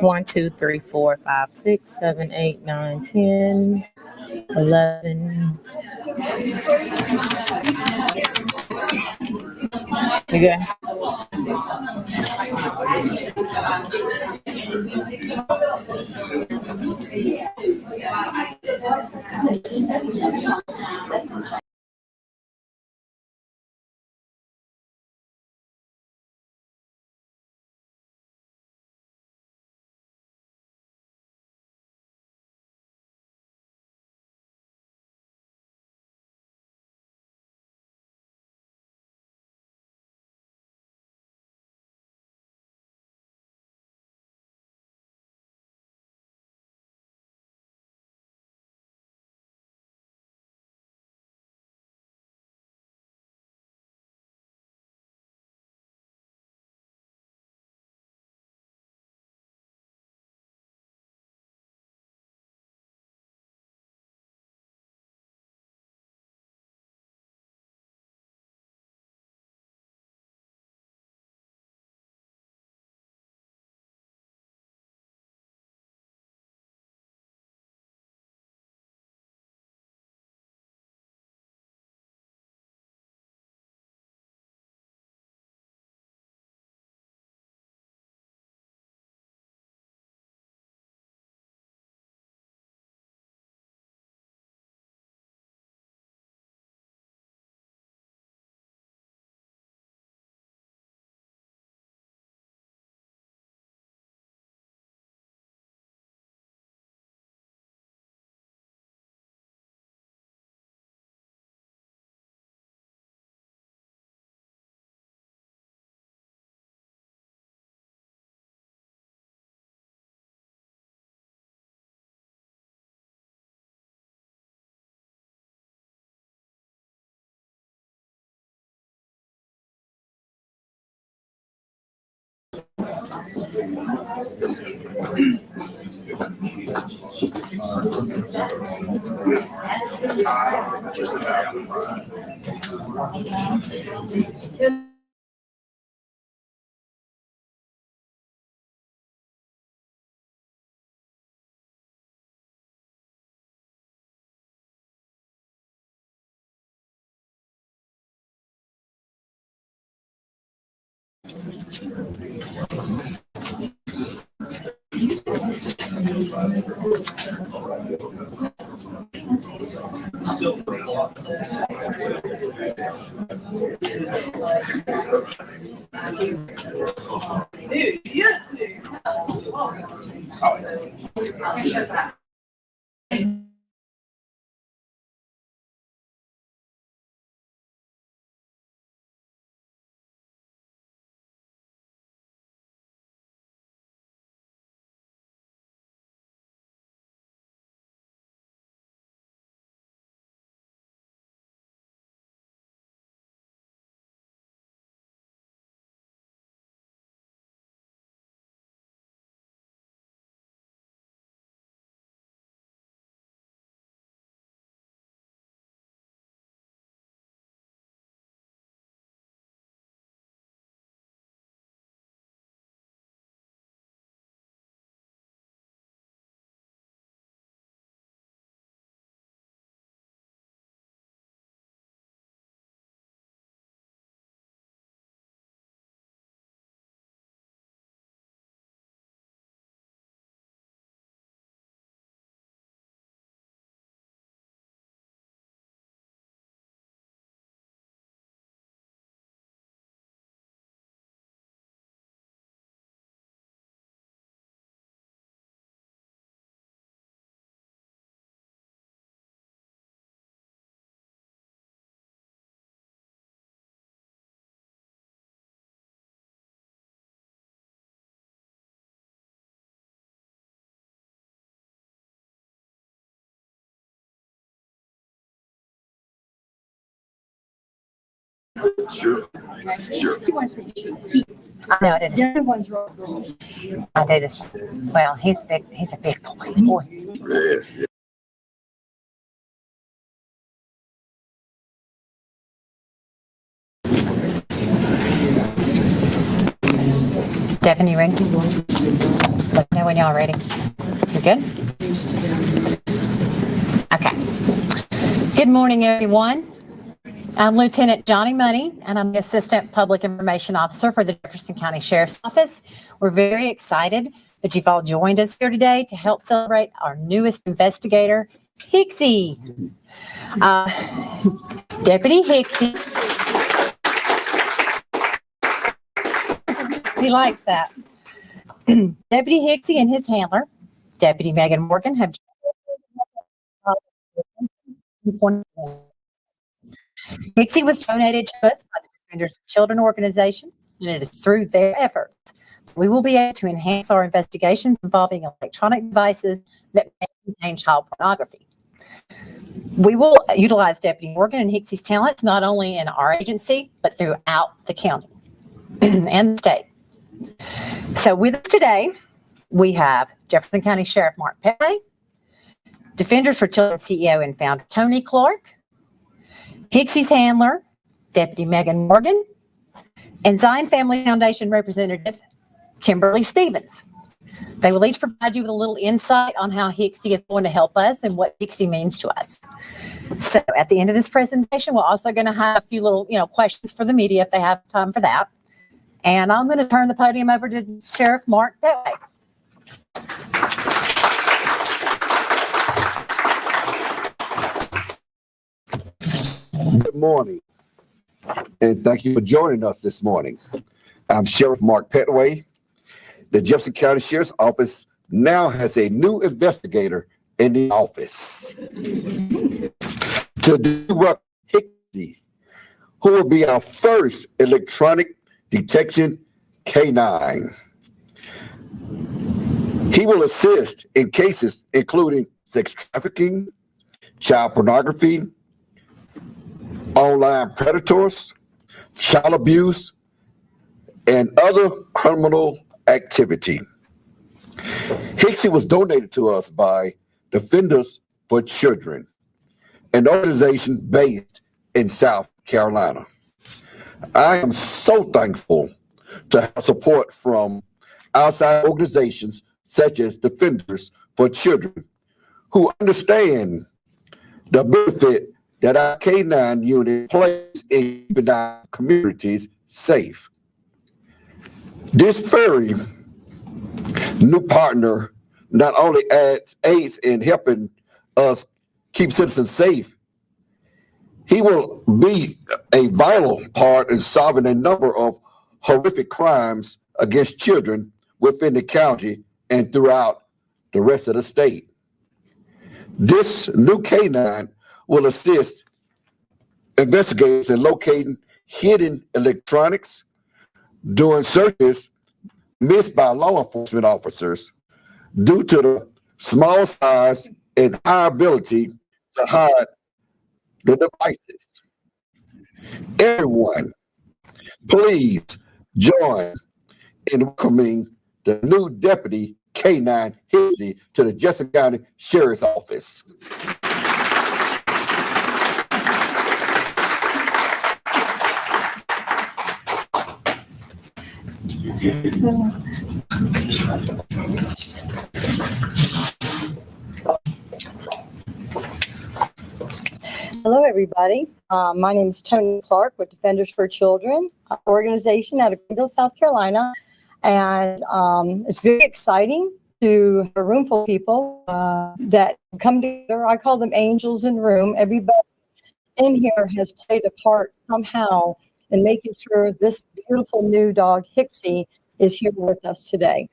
1, 2, 3, 4, 5, 6, 7, 8, 9, 10, 11. You good? Sure. I know it is. I do this. Well, he's big. He's a big boy. Boy. Yes. Devin, you ready? Let me know when y'all are ready. You good? Okay. Good morning, everyone. I'm Lieutenant Johnny Money, and I'm the Assistant Public Information Officer for the Jefferson County Sheriff's Office. We're very excited that you've all joined us here today to help celebrate our newest investigator, Hixie. Deputy Hixie. He likes that. Deputy Hixie and his handler, Deputy Megan Morgan, have Hixie was donated to us by the Defenders of Children organization, and it is through their efforts we will be able to enhance our investigations involving electronic devices that may contain child pornography. We will utilize Deputy Morgan and Hixie's talents not only in our agency, but throughout the county and the state. So with us today, we have Jefferson County Sheriff Mark Petway, Defenders for Children CEO and founder Tony Clark, Hixie's handler, Deputy Megan Morgan, and Zion Family Foundation representative Kimberly Stevens. They will each provide you with a little insight on how Hixie is going to help us and what Hixie means to us. So at the end of this presentation, we're also going to have a few little, questions for the media if they have time for that. And I'm going to turn the podium over to Sheriff Mark Petway. Good morning, and thank you for joining us this morning. I'm Sheriff Mark Petway. The Jefferson County Sheriff's Office now has a new investigator in the office to direct Hixie, who will be our first electronic detection K-9. He will assist in cases including sex trafficking, child pornography, online predators, child abuse, and other criminal activity. Hixie was donated to us by Defenders for Children, an organization based in South Carolina. I am so thankful to have support from outside organizations such as Defenders for Children, who understand the benefit that our K-9 unit plays in keeping our communities safe. This very new partner not only aids in helping us keep citizens safe, he will be a vital part in solving a number of horrific crimes against children within the county and throughout the rest of the state. This new K-9 will assist investigators in locating hidden electronics, doing searches missed by law enforcement officers due to the small size and high ability to hide the devices. Everyone, please join in welcoming the new Deputy K-9 Hixie to the Jefferson County Sheriff's Office. Hello, everybody. My name is Tony Clark with Defenders for Children, an organization out of Greenville, South Carolina. And it's very exciting to have a room full of people that come together. I call them angels in the room. Everybody in here has played a part somehow in making sure this beautiful new dog, Hixie, is here with us today.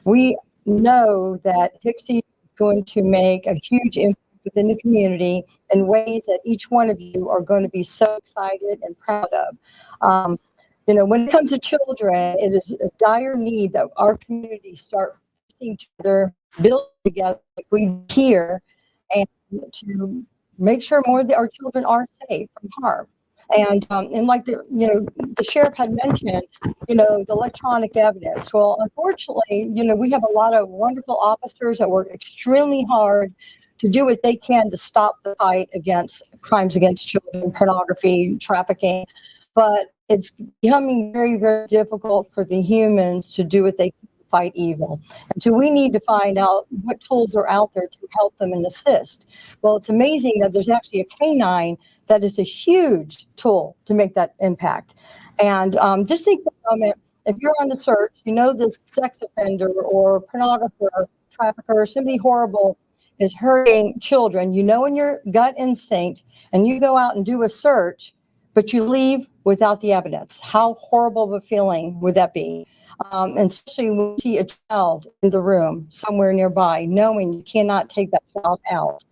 We know that Hixie is going to make a huge impact within the community in ways that each one of you are going to be so excited and proud of. When it comes to children, it is a dire need that our community start seeing each other, build together like we here, and to make sure more of our children are safe from harm. And like the sheriff had mentioned, the electronic evidence. Well, unfortunately, we have a lot of wonderful officers that work extremely hard to do what they can to stop the fight against crimes against children, pornography, trafficking. But it's becoming very, very difficult for the humans to do what they can fight evil. And so we need to find out what tools are out there to help them and assist. Well, it's amazing that there's actually a K-9 that is a huge tool to make that impact. And just think for a moment, if you're on the search, you know this sex offender or pornographer, trafficker, somebody horrible is hurting children, you know in your gut instinct, and you go out and do a search, but you leave without the evidence. How horrible of a feeling would that be? And especially when you see a child in the room somewhere nearby, knowing you cannot take that child out.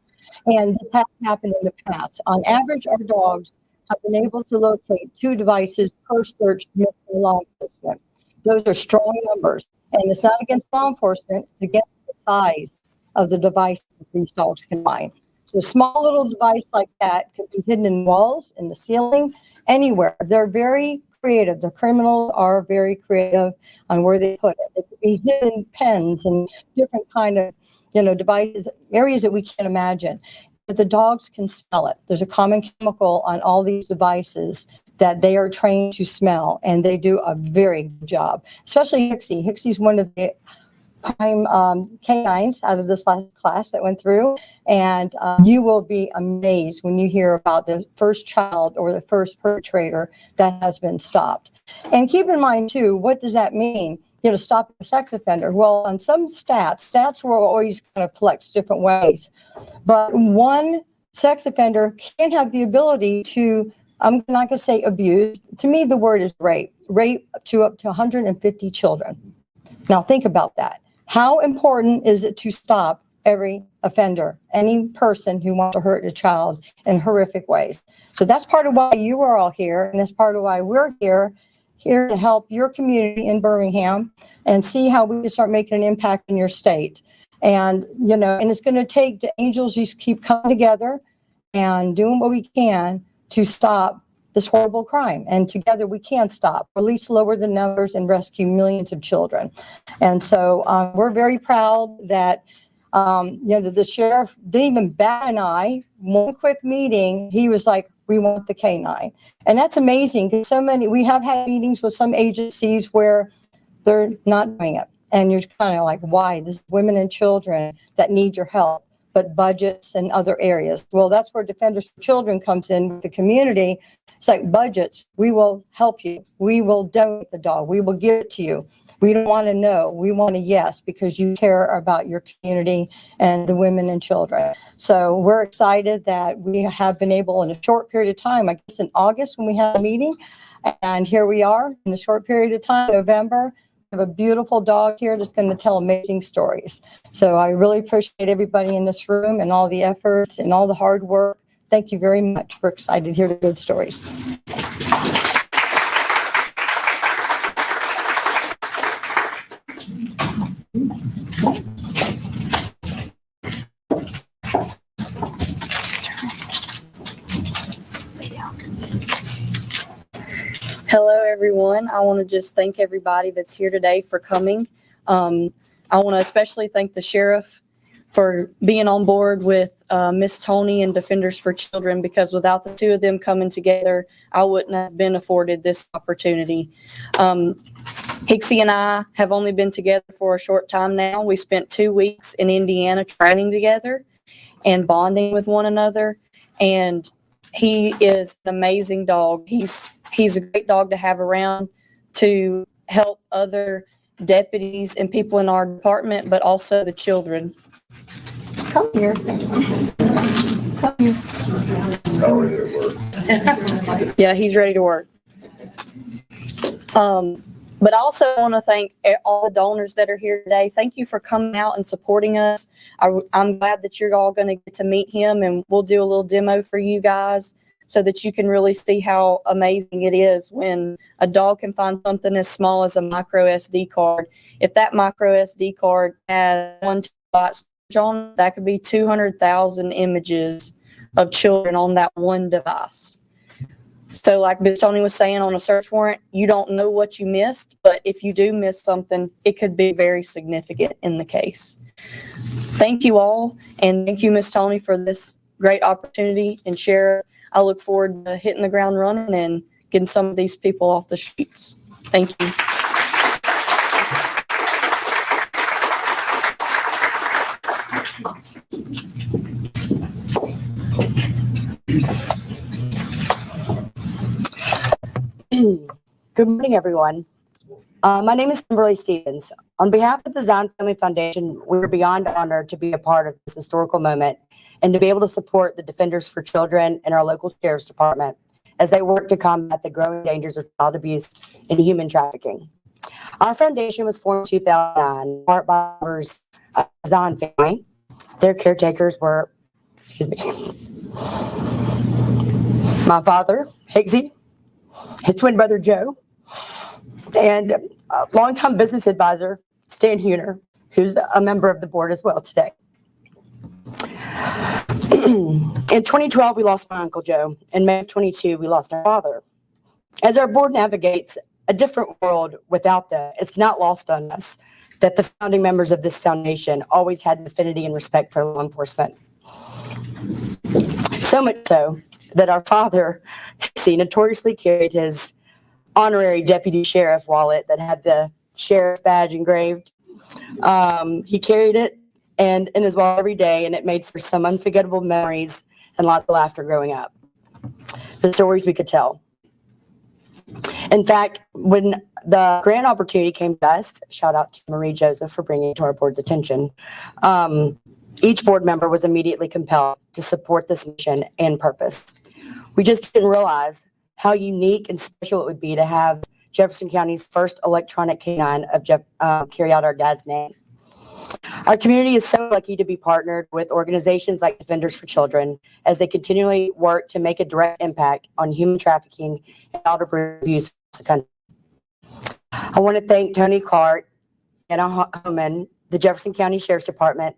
And this has happened in the past. On average, our dogs have been able to locate 2 devices per search from law enforcement. Those are strong numbers. And it's not against law enforcement, it's against the size of the devices that these dogs can find. So a small little device like that can be hidden in walls, in the ceiling, anywhere. They're very creative. The criminals are very creative on where they put it. It could be hidden in pens and different kind of, devices, areas that we can't imagine. But the dogs can smell it. There's a common chemical on all these devices that they are trained to smell, and they do a very good job, especially Hixie. Hixie's one of the prime K-9s out of this last class that went through, and you will be amazed when you hear about the first child or the first perpetrator that has been stopped. And keep in mind too, what does that mean? Stopping a sex offender. Well, on some stats will always kind of flex different ways, but one sex offender can have the ability to, I'm not going to say abuse. To me, the word is rape to up to 150 children. Now think about that. How important is it to stop every offender, any person who wants to hurt a child in horrific ways? So that's part of why you are all here, and that's part of why we're here to help your community in Birmingham and see how we can start making an impact in your state. And, and it's going to take the angels just keep coming together and doing what we can to stop this horrible crime. And together we can stop, or at least lower the numbers and rescue millions of children. And so we're very proud that, the sheriff didn't even bat an eye. One quick meeting, he was like, we want the K-9. And that's amazing, because we have had meetings with some agencies where they're not doing it. And you're kind of like, why? This is women and children that need your help, but budgets and other areas. Well, that's where Defenders for Children comes in with the community. It's like budgets. We will help you. We will donate the dog. We will give it to you. We don't want to know. We want a yes, because you care about your community and the women and children. So we're excited that we have been able in a short period of time, I guess in August when we had a meeting, and here we are in a short period of time, November. We have a beautiful dog here that's going to tell amazing stories. So I really appreciate everybody in this room and all the efforts and all the hard work. Thank you very much. We're excited to hear the good stories. Hello, everyone. I want to just thank everybody that's here today for coming. I want to especially thank the sheriff for being on board with Miss Tony and Defenders for Children, because without the 2 of them coming together, I wouldn't have been afforded this opportunity. Hixie and I have only been together for a short time now. We spent 2 weeks in Indiana training together and bonding with one another, and he is an amazing dog. He's a great dog to have around to help other deputies and people in our department, but also the children. Come here. Come here. Yeah, he's ready to work. But I also want to thank all the donors that are here today. Thank you for coming out and supporting us. I'm glad that you're all going to get to meet him, and we'll do a little demo for you guys so that you can really see how amazing it is when a dog can find something as small as a micro SD card. If that micro SD card has 1 TB on it, that could be 200,000 images of children on that one device. So like Ms. Tony was saying, on a search warrant, you don't know what you missed, but if you do miss something, it could be very significant in the case. Thank you all, and thank you, Ms. Tony, for this great opportunity. And Sheriff, I look forward to hitting the ground running and getting some of these people off the streets. Thank you. Good morning, everyone. My name is Kimberly Stevens. On behalf of the Zion Family Foundation, we're beyond honored to be a part of this historical moment and to be able to support the Defenders for Children and our local sheriff's department as they work to combat the growing dangers of child abuse and human trafficking. Our foundation was formed in 2009, in part by members of the Zion family. Their caretakers were, my father, Higgsy, his twin brother, Joe, and a longtime business advisor, Stan Huner, who's a member of the board as well today. In 2012, we lost my Uncle Joe. In May of 22, we lost our father. As our board navigates a different world without them, it's not lost on us that the founding members of this foundation always had an affinity and respect for law enforcement. So much so that our father, Hixie, notoriously carried his honorary deputy sheriff wallet that had the sheriff badge engraved. He carried it and in his wallet every day, and it made for some unforgettable memories and lots of laughter growing up. The stories we could tell. In fact, when the grant opportunity came to us, shout out to Marie Joseph for bringing it to our board's attention, each board member was immediately compelled to support this mission and purpose. We just didn't realize how unique and special it would be to have Jefferson County's first electronic K-9 carry out our dad's name. Our community is so lucky to be partnered with organizations like Defenders for Children as they continually work to make a direct impact on human trafficking and child abuse across the country. I want to thank Tony Clark, Anna Homan, the Jefferson County Sheriff's Department,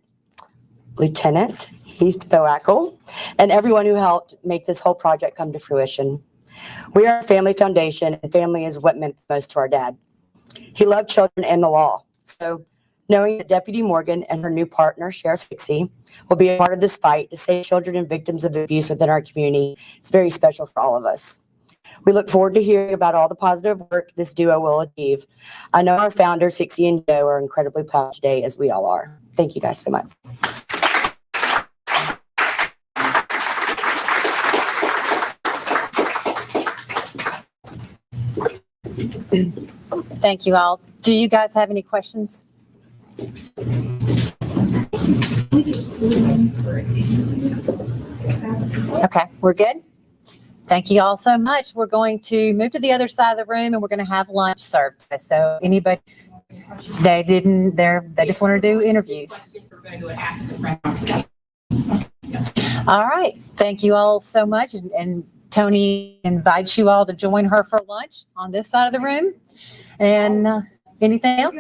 Lieutenant Heath Boackle, and everyone who helped make this whole project come to fruition. We are a family foundation, and family is what meant the most to our dad. He loved children and the law. So knowing that Deputy Morgan and her new partner, Sheriff Hixie, will be a part of this fight to save children and victims of abuse within our community, it's very special for all of us. We look forward to hearing about all the positive work this duo will achieve. I know our founders, Hixie and Joe, are incredibly proud today, as we all are. Thank you guys so much. Thank you all. Do you guys have any questions? Okay, we're good. Thank you all so much. We're going to move to the other side of the room and we're going to have lunch served. So anybody, they just want to do interviews. All right. Thank you all so much. And Tony invites you all to join her for lunch on this side of the room. And anything else?